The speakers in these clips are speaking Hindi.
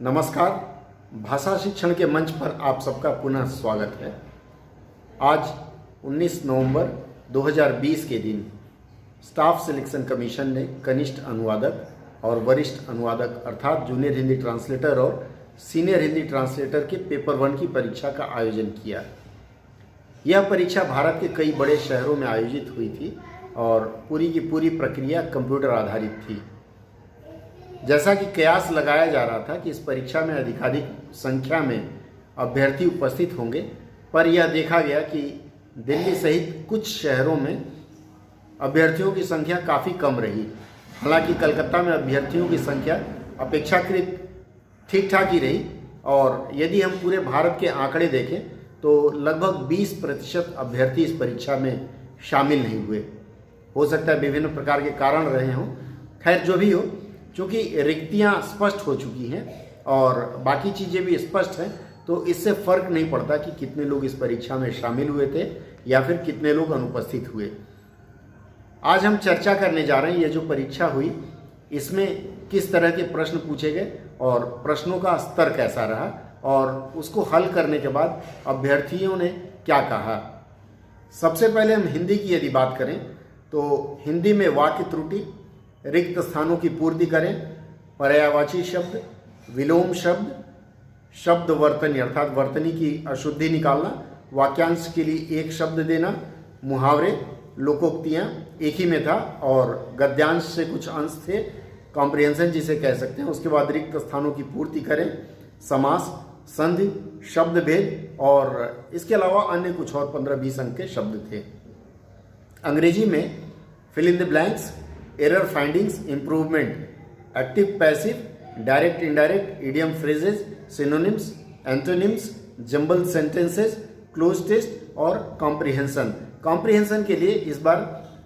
नमस्कार। भाषा शिक्षण के मंच पर आप सबका पुनः स्वागत है। आज 19 नवंबर 2020 के दिन स्टाफ सिलेक्शन कमीशन ने कनिष्ठ अनुवादक और वरिष्ठ अनुवादक अर्थात जूनियर हिंदी ट्रांसलेटर और सीनियर हिंदी ट्रांसलेटर के पेपर 1 की परीक्षा का आयोजन किया। यह परीक्षा भारत के कई बड़े शहरों में आयोजित हुई थी और पूरी की पूरी प्रक्रिया कंप्यूटर आधारित थी। जैसा कि कयास लगाया जा रहा था कि इस परीक्षा में अधिकाधिक संख्या में अभ्यर्थी उपस्थित होंगे, पर यह देखा गया कि दिल्ली सहित कुछ शहरों में अभ्यर्थियों की संख्या काफ़ी कम रही। हालांकि कलकत्ता में अभ्यर्थियों की संख्या अपेक्षाकृत ठीक ठाक ही रही और यदि हम पूरे भारत के आंकड़े देखें तो लगभग 20% अभ्यर्थी इस परीक्षा में शामिल नहीं हुए। हो सकता है विभिन्न प्रकार के कारण रहे हों। खैर, जो भी हो, चूँकि रिक्तियाँ स्पष्ट हो चुकी हैं और बाकी चीज़ें भी स्पष्ट हैं, तो इससे फ़र्क नहीं पड़ता कि कितने लोग इस परीक्षा में शामिल हुए थे या फिर कितने लोग अनुपस्थित हुए। आज हम चर्चा करने जा रहे हैं ये जो परीक्षा हुई इसमें किस तरह के प्रश्न पूछे गए और प्रश्नों का स्तर कैसा रहा और उसको हल करने के बाद अभ्यर्थियों ने क्या कहा। सबसे पहले हम हिंदी की यदि बात करें तो हिंदी में वाक्य त्रुटि, रिक्त स्थानों की पूर्ति करें, पर्यायवाची शब्द, विलोम शब्द, शब्द वर्तनी अर्थात वर्तनी की अशुद्धि निकालना, वाक्यांश के लिए एक शब्द देना, मुहावरे, लोकोक्तियाँ एक ही में था और गद्यांश से कुछ अंश थे, कॉम्प्रिहेंशन जिसे कह सकते हैं। उसके बाद रिक्त स्थानों की पूर्ति करें, समास, संधि, शब्द भेद और इसके अलावा अन्य कुछ और 15-20 अंक के शब्द थे। अंग्रेजी में fill in the blanks, error findings, improvement, active passive, direct indirect, idiom phrases, synonyms, antonyms, jumble sentences, cloze test और कॉम्प्रिहेंशन। कॉम्प्रिहेंशन के लिए इस बार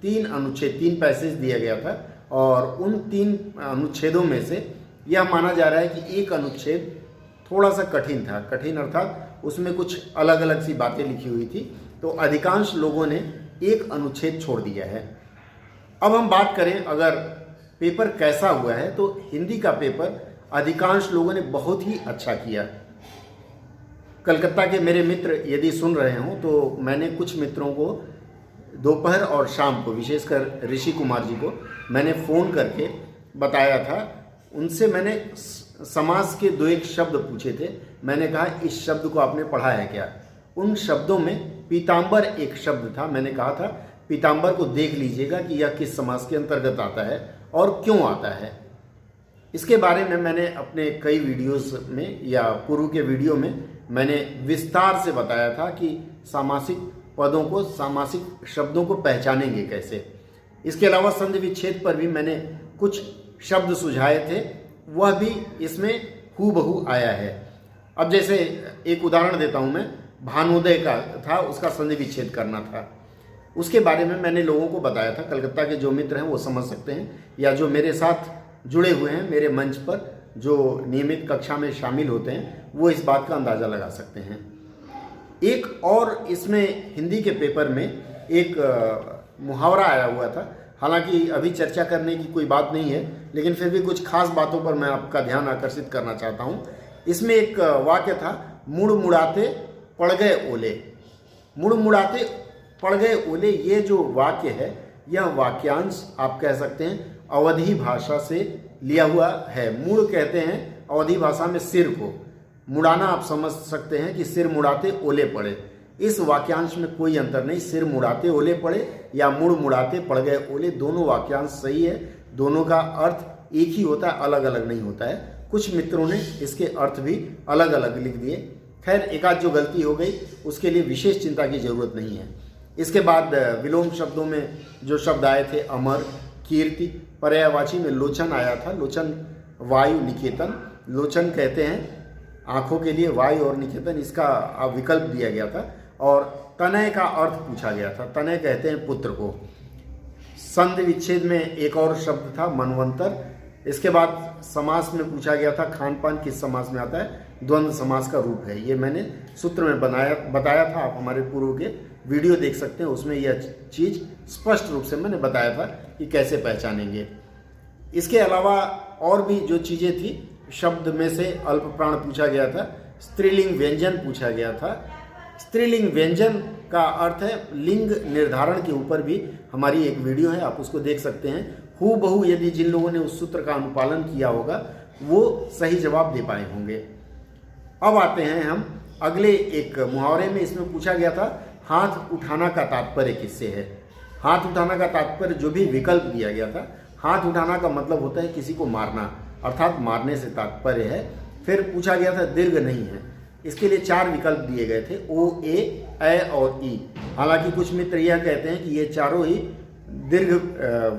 3 अनुच्छेद 3 पैसेज दिया गया था और उन 3 अनुच्छेदों में से यह माना जा रहा है कि एक अनुच्छेद थोड़ा सा कठिन था। कठिन अर्थात उसमें कुछ अलग अलग सी बातें लिखी हुई थी, तो अधिकांश लोगों ने एक अनुच्छेद छोड़ दिया है। अब हम बात करें अगर पेपर कैसा हुआ है, तो हिंदी का पेपर अधिकांश लोगों ने बहुत ही अच्छा किया। कलकत्ता के मेरे मित्र यदि सुन रहे हों तो मैंने कुछ मित्रों को दोपहर और शाम को, विशेषकर ऋषि कुमार जी को मैंने फ़ोन करके बताया था। उनसे मैंने समास के 2-1 शब्द पूछे थे। मैंने कहा इस शब्द को आपने पढ़ा है क्या? उन शब्दों में पीताम्बर एक शब्द था। मैंने कहा था पीताम्बर को देख लीजिएगा कि यह किस समास के अंतर्गत आता है और क्यों आता है। इसके बारे में मैंने अपने कई वीडियोस में या पूर्व के वीडियो में मैंने विस्तार से बताया था कि सामासिक पदों को, सामासिक शब्दों को पहचानेंगे कैसे। इसके अलावा संधि विच्छेद पर भी मैंने कुछ शब्द सुझाए थे, वह भी इसमें हूबहू आया है। अब जैसे एक उदाहरण देता हूँ मैं, भानोदय का था, उसका संधि विच्छेद करना था। उसके बारे में मैंने लोगों को बताया था। कलकत्ता के जो मित्र हैं वो समझ सकते हैं या जो मेरे साथ जुड़े हुए हैं मेरे मंच पर, जो नियमित कक्षा में शामिल होते हैं, वो इस बात का अंदाज़ा लगा सकते हैं। एक और इसमें हिंदी के पेपर में एक मुहावरा आया हुआ था। हालांकि अभी चर्चा करने की कोई बात नहीं है, लेकिन फिर भी कुछ खास बातों पर मैं आपका ध्यान आकर्षित करना चाहता हूँ। इसमें एक वाक्य था, मुड़ मुड़ाते पड़ गए ओले। मुड़ मुड़ाते पड़ गए ओले, ये जो वाक्य है यह वाक्यांश आप कह सकते हैं अवधी भाषा से लिया हुआ है। मुड़ कहते हैं अवधी भाषा में सिर को, मुड़ाना आप समझ सकते हैं कि सिर मुड़ाते ओले पड़े। इस वाक्यांश में कोई अंतर नहीं, सिर मुड़ाते ओले पड़े या मुड़ मुड़ाते पड़ गए ओले, दोनों वाक्यांश सही है। दोनों का अर्थ एक ही होता है, अलग अलग नहीं होता है। कुछ मित्रों ने इसके अर्थ भी अलग अलग लिख दिए। खैर, एक आध जो गलती हो गई उसके लिए विशेष चिंता की जरूरत नहीं है। इसके बाद विलोम शब्दों में जो शब्द आए थे, अमर, कीर्ति, पर्यायवाची में लोचन आया था। लोचन वायु निकेतन, लोचन कहते हैं आंखों के लिए वायु और निकेतन इसका विकल्प दिया गया था। और तनय का अर्थ पूछा गया था, तनय कहते हैं पुत्र को। संधि विच्छेद में एक और शब्द था, मनवंतर। इसके बाद समास में पूछा गया था, खान पान किस समास में आता है? द्वंद्व समास का रूप है। ये मैंने सूत्र में बताया था, आप हमारे पूर्व के वीडियो देख सकते हैं, उसमें यह चीज़ स्पष्ट रूप से मैंने बताया था कि कैसे पहचानेंगे। इसके अलावा और भी जो चीज़ें थी शब्द में से अल्प प्राण पूछा गया था, स्त्रीलिंग व्यंजन पूछा गया था। स्त्रीलिंग व्यंजन का अर्थ है लिंग निर्धारण के ऊपर भी हमारी एक वीडियो है, आप उसको देख सकते हैं। हूबहू यदि जिन लोगों ने उस सूत्र का अनुपालन किया होगा वो सही जवाब दे पाए होंगे। अब आते हैं हम अगले एक मुहावरे में। इसमें पूछा गया था हाथ उठाना का तात्पर्य किससे है। हाथ उठाना का तात्पर्य जो भी विकल्प दिया गया था, हाथ उठाना का मतलब होता है किसी को मारना, अर्थात मारने से तात्पर्य है। फिर पूछा गया था दीर्घ नहीं है, इसके लिए 4 विकल्प दिए गए थे, ओ, ए और ई। हालांकि कुछ मित्र यह कहते हैं कि ये चारों ही दीर्घ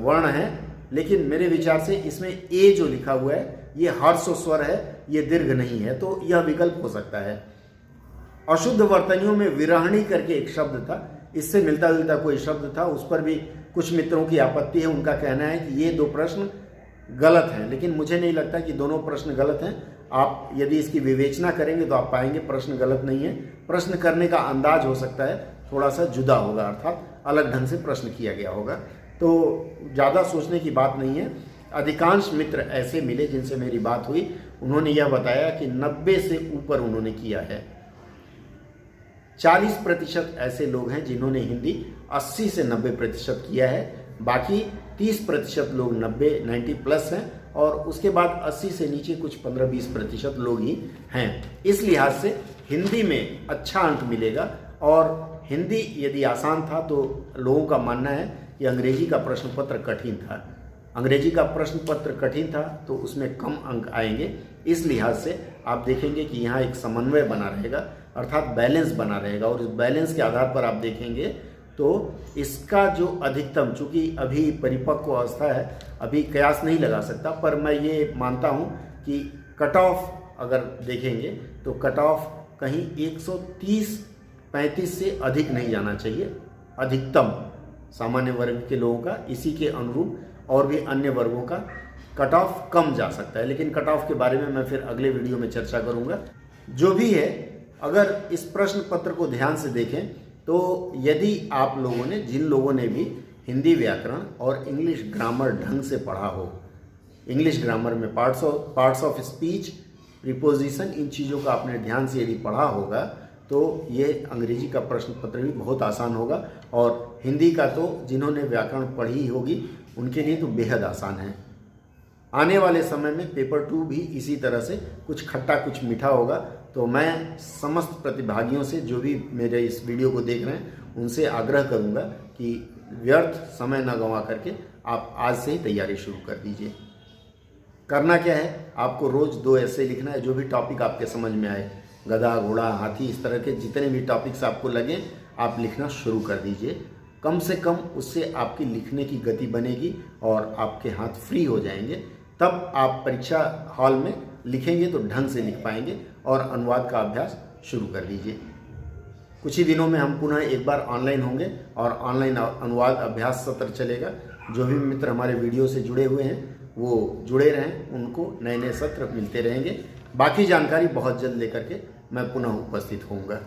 वर्ण हैं, लेकिन मेरे विचार से इसमें ए जो लिखा हुआ है ये हर्ष स्वर है, ये दीर्घ नहीं है, तो यह विकल्प हो सकता है। अशुद्ध वर्तनियों में विरहणी करके एक शब्द था, इससे मिलता जुलता कोई शब्द था, उस पर भी कुछ मित्रों की आपत्ति है। उनका कहना है कि ये 2 प्रश्न गलत हैं, लेकिन मुझे नहीं लगता कि दोनों प्रश्न गलत हैं। आप यदि इसकी विवेचना करेंगे तो आप पाएंगे प्रश्न गलत नहीं है। प्रश्न करने का अंदाज हो सकता है थोड़ा सा जुदा होगा, अर्थात अलग ढंग से प्रश्न किया गया होगा, तो ज़्यादा सोचने की बात नहीं है। अधिकांश मित्र ऐसे मिले जिनसे मेरी बात हुई, उन्होंने यह बताया कि 90 से ऊपर उन्होंने किया है। 40% ऐसे लोग हैं जिन्होंने हिंदी 80 से 90% किया है, बाकी 30% लोग 90 प्लस हैं, और उसके बाद 80 से नीचे कुछ 15-20% लोग ही हैं। इस लिहाज से हिंदी में अच्छा अंक मिलेगा। और हिंदी यदि आसान था तो लोगों का मानना है कि अंग्रेजी का प्रश्न पत्र कठिन था। अंग्रेजी का प्रश्न पत्र कठिन था तो उसमें कम अंक आएंगे। इस लिहाज से आप देखेंगे कि यहाँ एक समन्वय बना रहेगा, अर्थात बैलेंस बना रहेगा, और इस बैलेंस के आधार पर आप देखेंगे तो इसका जो अधिकतम, चूंकि अभी परिपक्व अवस्था है, अभी कयास नहीं लगा सकता, पर मैं ये मानता हूँ कि कट ऑफ अगर देखेंगे तो कट ऑफ कहीं 130-35 से अधिक नहीं जाना चाहिए अधिकतम सामान्य वर्ग के लोगों का। इसी के अनुरूप और भी अन्य वर्गों का कट ऑफ कम जा सकता है, लेकिन कट ऑफ के बारे में मैं फिर अगले वीडियो में चर्चा करूंगा। जो भी है, अगर इस प्रश्न पत्र को ध्यान से देखें तो यदि आप लोगों ने, जिन लोगों ने भी हिंदी व्याकरण और इंग्लिश ग्रामर ढंग से पढ़ा हो, इंग्लिश ग्रामर में पार्ट्स ऑफ स्पीच, प्रीपोजिशन, इन चीज़ों का आपने ध्यान से यदि पढ़ा होगा तो ये अंग्रेजी का प्रश्न पत्र भी बहुत आसान होगा। और हिंदी का तो जिन्होंने व्याकरण पढ़ी होगी उनके लिए तो बेहद आसान है। आने वाले समय में पेपर 2 भी इसी तरह से कुछ खट्टा कुछ मीठा होगा। तो मैं समस्त प्रतिभागियों से, जो भी मेरे इस वीडियो को देख रहे हैं, उनसे आग्रह करूंगा कि व्यर्थ समय न गंवा करके आप आज से ही तैयारी शुरू कर दीजिए। करना क्या है, आपको रोज़ 2 ऐसे लिखना है जो भी टॉपिक आपके समझ में आए, गधा, घोड़ा, हाथी, इस तरह के जितने भी टॉपिक्स आपको लगे आप लिखना शुरू कर दीजिए। कम से कम उससे आपकी लिखने की गति बनेगी और आपके हाथ फ्री हो जाएंगे। तब आप परीक्षा हॉल में लिखेंगे तो ढंग से लिख पाएंगे। और अनुवाद का अभ्यास शुरू कर दीजिए। कुछ ही दिनों में हम पुनः एक बार ऑनलाइन होंगे और ऑनलाइन अनुवाद अभ्यास सत्र चलेगा। जो भी मित्र हमारे वीडियो से जुड़े हुए हैं वो जुड़े रहें, उनको नए नए सत्र मिलते रहेंगे। बाकी जानकारी बहुत जल्द लेकर के मैं पुनः उपस्थित होऊंगा।